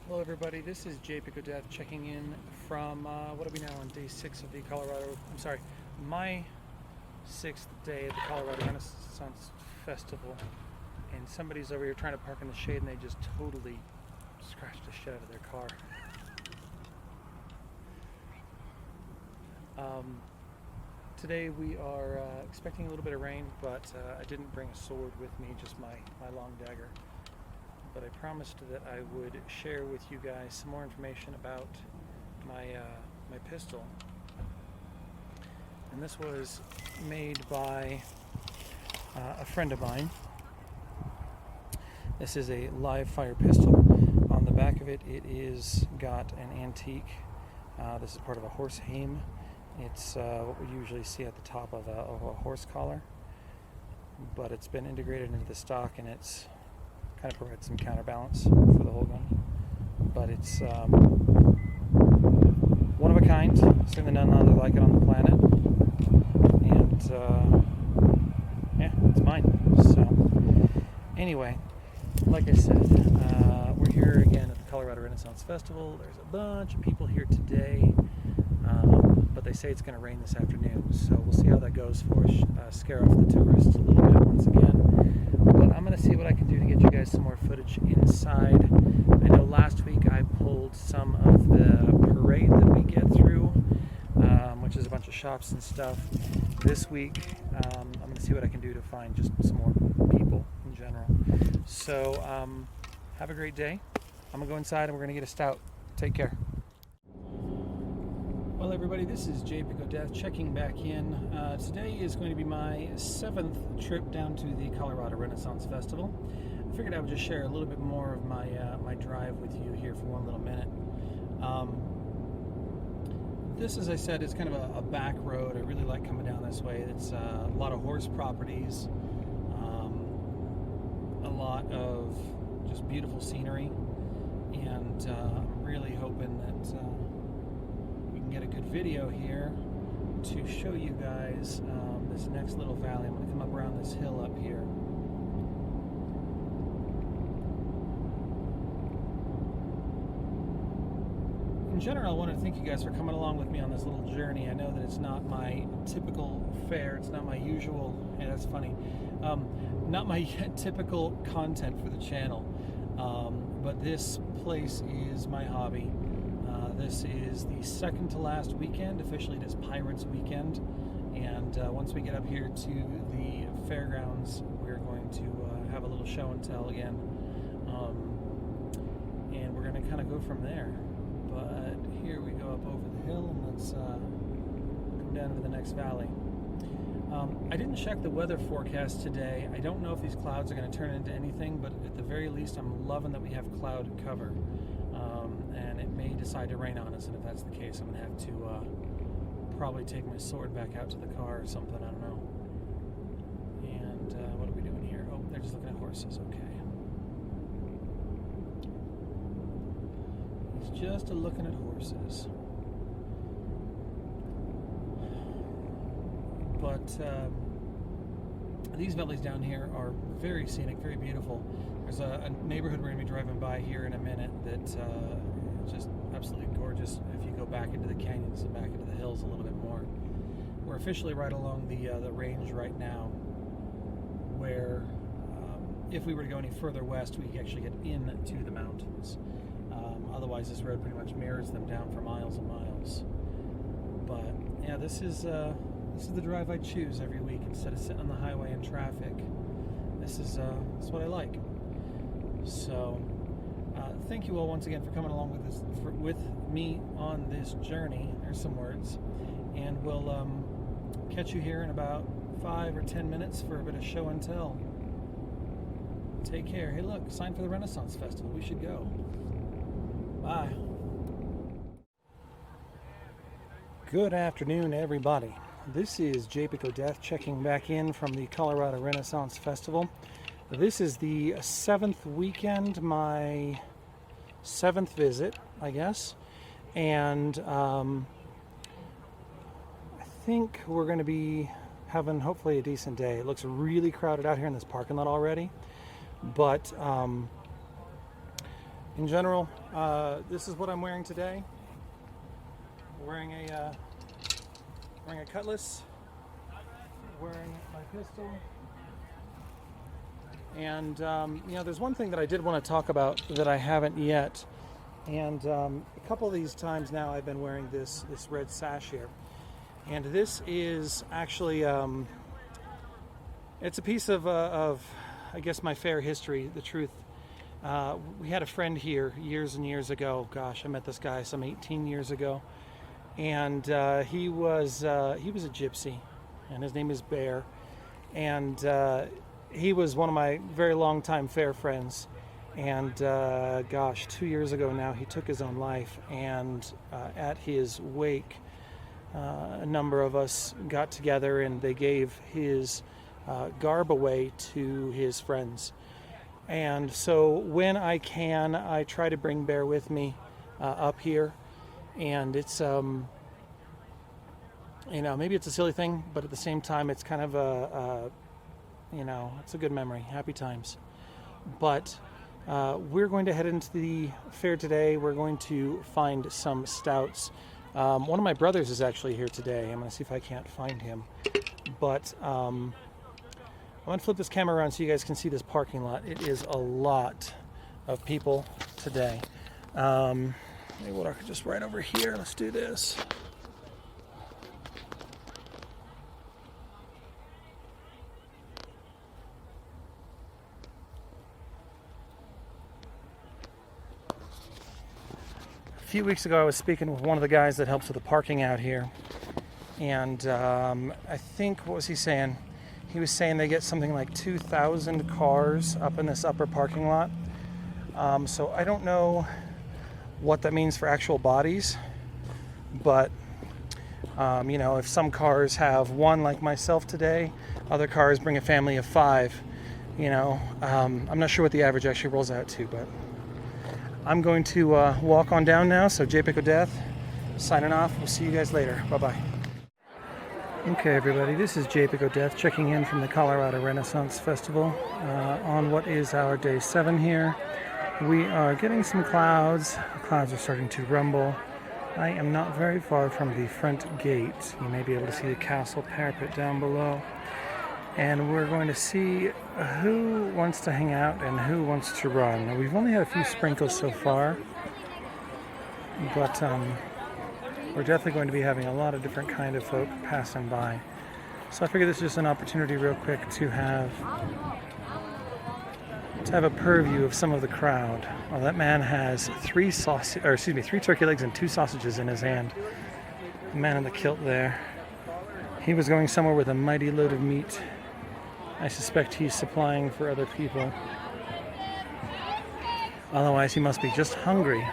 Hello everybody, this is Japic checking in from, what are we now on day 6 of the my 6th day at the Colorado Renaissance Festival, and somebody's over here trying to park in the shade and they just totally scratched the shit out of their car. Today we are expecting a little bit of rain, but I didn't bring a sword with me, just my long dagger. But I promised that I would share with you guys some more information about my pistol. And this was made by a friend of mine. This is a live fire pistol. On the back of it, it is got an antique. This is part of a horse hame. It's what we usually see at the top of a horse collar, but it's been integrated into the stock, and it's kind of provides some counterbalance for the whole gun. But it's one of a kind, certainly none other like it on the planet, and yeah, it's mine. So anyway, like I said, we're here again at the Colorado Renaissance Festival. There's a bunch of people here today, but they say it's going to rain this afternoon, so we'll see how that goes for us. Scare off the tourists a little bit once again. But I'm going to see what I can do to get you guys some more footage inside. I know last week I pulled some of the parade that we get through, which is a bunch of shops and stuff. This week I'm going to see what I can do to find just some more people in general. So have a great day. I'm going to go inside and we're going to get a stout. Take care. Well everybody, this is Japic checking back in. Today is going to be my 7th trip down to the Colorado Renaissance Festival. I figured I would just share a little bit more of my drive with you here for one little minute. This, as I said, is kind of a back road. I really like coming down this way. It's a lot of horse properties, a lot of just beautiful scenery, and I'm really hoping that get a good video here to show you guys this next little valley. I'm going to come up around this hill up here. In general, I want to thank you guys for coming along with me on this little journey. I know that it's not my typical fare, it's not my usual, hey, that's funny, not my typical content for the channel, but this place is my hobby. This is the second to last weekend. Officially it is Pirates Weekend, and once we get up here to the fairgrounds, we're going to have a little show and tell again, and we're going to kind of go from there. But here we go up over the hill, and let's come down to the next valley. I didn't check the weather forecast today. I don't know if these clouds are going to turn into anything, but at the very least I'm loving that we have cloud cover. And it may decide to rain on us, and if that's the case, I'm going to have to probably take my sword back out to the car or something, I don't know. And what are we doing here? Oh, they're just looking at horses, okay. He's just looking at horses. But these valleys down here are very scenic, very beautiful. There's a neighborhood we're going to be driving by here in a minute that's just absolutely gorgeous if you go back into the canyons and back into the hills a little bit more. We're officially right along the range right now, where if we were to go any further west, we could actually get into the mountains. Otherwise, this road pretty much mirrors them down for miles and miles. But yeah, this is the drive I choose every week instead of sitting on the highway in traffic. This is what I like. So thank you all once again for coming along with me on this journey. There's some words, and we'll catch you here in about 5 or 10 minutes for a bit of show and tell. Take care. Hey, look, sign for the Renaissance Festival. We should go. Bye. Good afternoon, everybody. This is Japic checking back in from the Colorado Renaissance Festival. This is the 7th weekend, my 7th visit, I guess, and I think we're going to be having hopefully a decent day. It looks really crowded out here in this parking lot already, but in general, this is what I'm wearing today. Wearing a cutlass, wearing my pistol, and you know, there's one thing that I did want to talk about that I haven't yet, and a couple of these times now I've been wearing this red sash here, and this is actually it's a piece of I guess my fair history, the truth. We had a friend here years and years ago. Gosh, I met this guy some 18 years ago, and he was a gypsy, and his name is Bear, and he was one of my very long time fair friends, and gosh, 2 years ago now he took his own life, and at his wake a number of us got together and they gave his garb away to his friends. And so when I can, I try to bring Bear with me up here, and it's you know, maybe it's a silly thing, but at the same time it's kind of a you know, it's a good memory, happy times. But we're going to head into the fair today. We're going to find some stouts. One of my brothers is actually here today. I'm going to see if I can't find him, but I'm going to flip this camera around so you guys can see this parking lot. It is a lot of people today. Maybe we'll just right over here. Let's do this. A few weeks ago I was speaking with one of the guys that helps with the parking out here, and I think, what was he saying? He was saying they get something like 2,000 cars up in this upper parking lot. So I don't know what that means for actual bodies, but you know, if some cars have one like myself today, other cars bring a family of 5, you know. I'm not sure what the average actually rolls out to, but I'm going to walk on down now. So Japic of Death, signing off. We'll see you guys later. Bye-bye. Okay, everybody, this is Japic of Death checking in from the Colorado Renaissance Festival on what is our day 7 here. We are getting some clouds. The clouds are starting to rumble. I am not very far from the front gate. You may be able to see the castle parapet down below. And we're going to see who wants to hang out and who wants to run. Now, we've only had a few sprinkles so far, but we're definitely going to be having a lot of different kind of folk passing by. So I figure this is just an opportunity real quick to have a purview of some of the crowd. Well, that man has 3 turkey legs and 2 sausages in his hand. The man in the kilt there. He was going somewhere with a mighty load of meat. I suspect he's supplying for other people. Otherwise, he must be just hungry.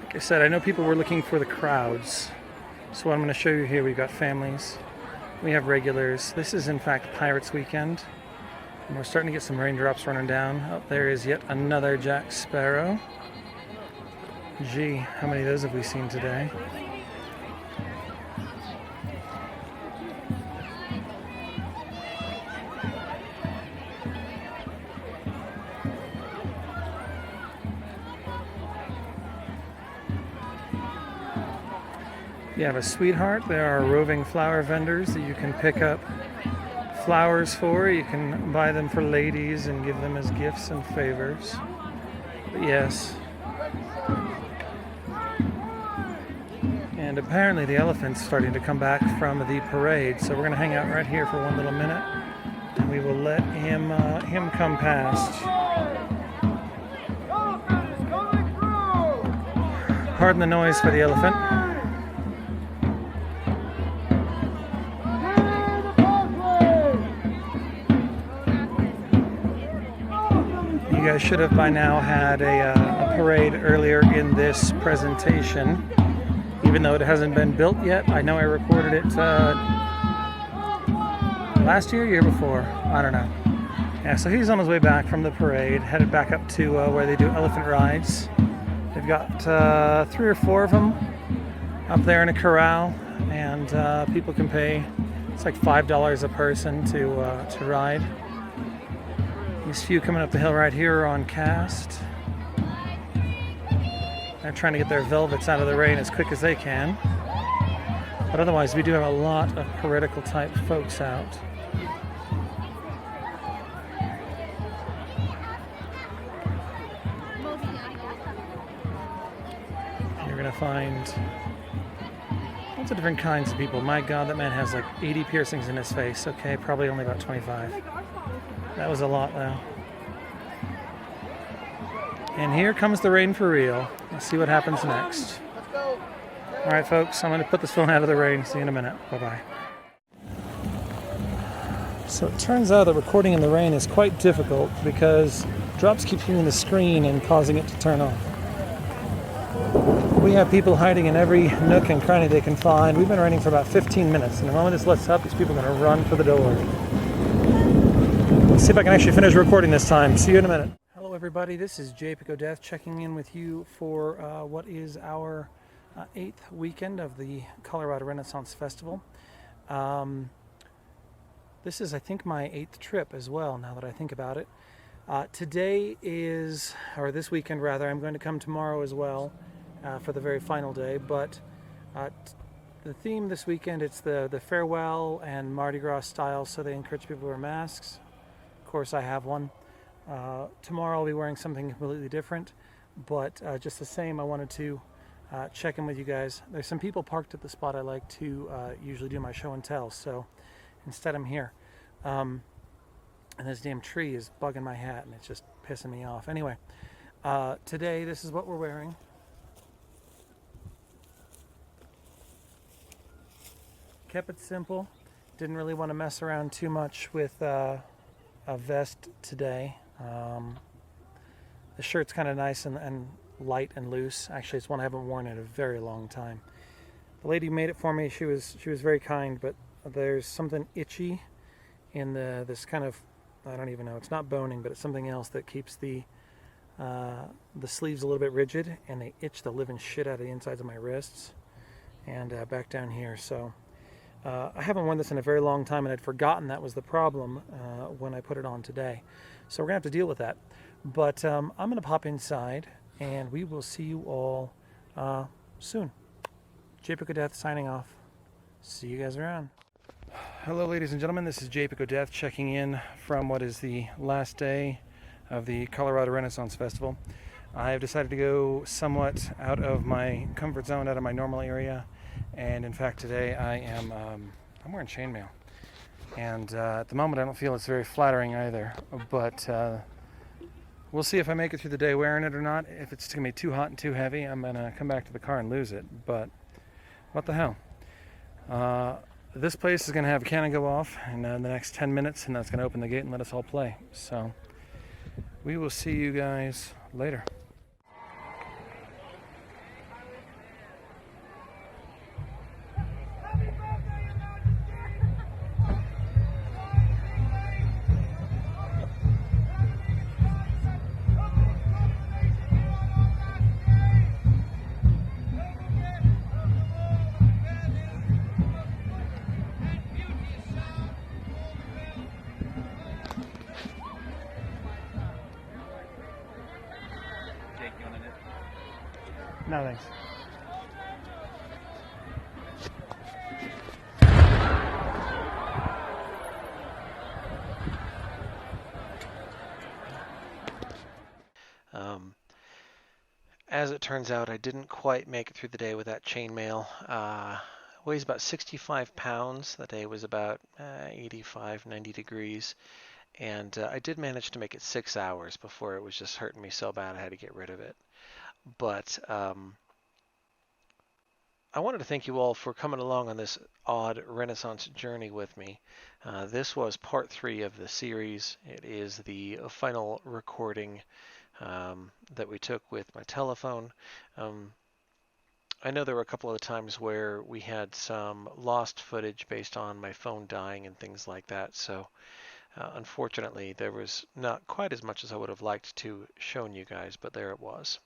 Like I said, I know people were looking for the crowds. So what I'm going to show you here, we've got families. We have regulars. This is in fact Pirates Weekend. And we're starting to get some raindrops running down. Up there is yet another Jack Sparrow. Gee, how many of those have we seen today? You have a sweetheart. There are roving flower vendors that you can pick up flowers for. You can buy them for ladies and give them as gifts and favors. But yes. And apparently the elephant's starting to come back from the parade, so we're going to hang out right here for one little minute, and we will let him come past. Pardon the noise for the elephant. You guys should have by now had a parade earlier in this presentation, even though it hasn't been built yet. I know I recorded it last year before, I don't know. Yeah, so he's on his way back from the parade, headed back up to where they do elephant rides. They've got 3 or 4 of them up there in a corral, and people can pay. It's like $5 a person to ride. These few coming up the hill right here are on cast. They're trying to get their velvets out of the rain as quick as they can. But otherwise, we do have a lot of heretical type folks out. You're gonna find lots of different kinds of people. My God, that man has like 80 piercings in his face. Okay, probably only about 25. That was a lot though. And here comes the rain for real. Let's see what happens next. All right, folks, I'm going to put this phone out of the rain. See you in a minute. Bye-bye. So it turns out that recording in the rain is quite difficult because drops keep hitting the screen and causing it to turn off. We have people hiding in every nook and cranny they can find. We've been raining for about 15 minutes, and the moment this lets up, these people are going to run for the door. Let's see if I can actually finish recording this time. See you in a minute. Hello, everybody. This is Japic checking in with you for what is our 8th weekend of the Colorado Renaissance Festival. This is, I think, my 8th trip as well, now that I think about it. Today is, or this weekend rather, I'm going to come tomorrow as well for the very final day, but the theme this weekend, it's the farewell and Mardi Gras style, so they encourage people to wear masks. Of course, I have one. Tomorrow I'll be wearing something completely different, but just the same, I wanted to check in with you guys. There's some people parked at the spot I like to usually do my show and tell, so instead I'm here. And this damn tree is bugging my hat and it's just pissing me off. Anyway, today this is what we're wearing. Kept it simple. Didn't really want to mess around too much with a vest today. The shirt's kind of nice and light and loose. Actually, it's one I haven't worn in a very long time. The lady who made it for me, she was very kind, but there's something itchy in this kind of, I don't even know, it's not boning, but it's something else that keeps the sleeves a little bit rigid, and they itch the living shit out of the insides of my wrists and back down here. So I haven't worn this in a very long time, and I'd forgotten that was the problem when I put it on today. So we're gonna have to deal with that. But I'm gonna pop inside, and we will see you all soon. Japic signing off. See you guys around. Hello, ladies and gentlemen. This is Japic checking in from what is the last day of the Colorado Renaissance Festival. I have decided to go somewhat out of my comfort zone, out of my normal area, and in fact today I'm wearing chainmail, and at the moment I don't feel it's very flattering either, but we'll see if I make it through the day wearing it or not. If it's going to be too hot and too heavy, I'm going to come back to the car and lose it, but what the hell. This place is going to have a cannon go off in the next 10 minutes, and that's going to open the gate and let us all play. So we will see you guys later. No, thanks. As it turns out, I didn't quite make it through the day with that chainmail. Weighs about 65 pounds. The day was about 85, 90 degrees. And I did manage to make it 6 hours before it was just hurting me so bad I had to get rid of it. But I wanted to thank you all for coming along on this odd Renaissance journey with me. This was part 3 of the series. It is the final recording that we took with my telephone. I know there were a couple of times where we had some lost footage based on my phone dying and things like that, so unfortunately there was not quite as much as I would have liked to shown you guys, but there it was.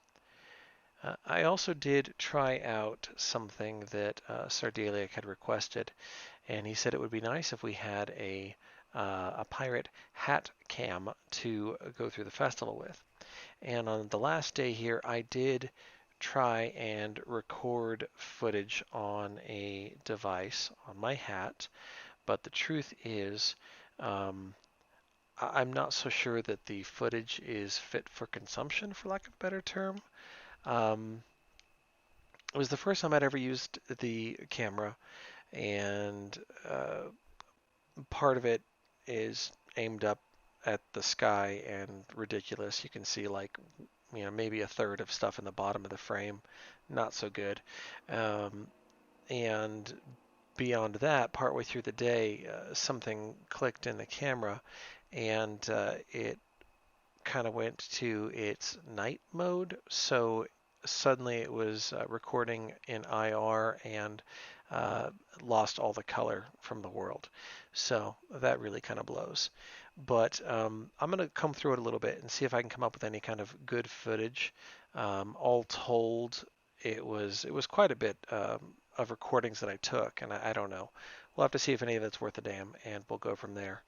I also did try out something that Sardelic had requested, and he said it would be nice if we had a pirate hat cam to go through the festival with. And on the last day here, I did try and record footage on a device on my hat, but the truth is, um, I'm not so sure that the footage is fit for consumption, for lack of a better term. Um, it was the first time I'd ever used the camera, and part of it is aimed up at the sky and ridiculous. You can see like maybe a third of stuff in the bottom of the frame, not so good. Um, and beyond that, partway through the day, something clicked in the camera, and it kind of went to its night mode. So suddenly it was recording in IR and uh, lost all the color from the world. So that really kind of blows. But I'm going to come through it a little bit and see if I can come up with any kind of good footage. All told, it was quite a bit of recordings that I took, and I don't know. We'll have to see if any of it's worth a damn, and we'll go from there.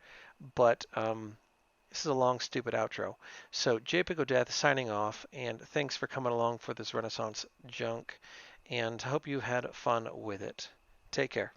But this is a long, stupid outro. So, Japic Death signing off, and thanks for coming along for this Renaissance junk, and hope you had fun with it. Take care.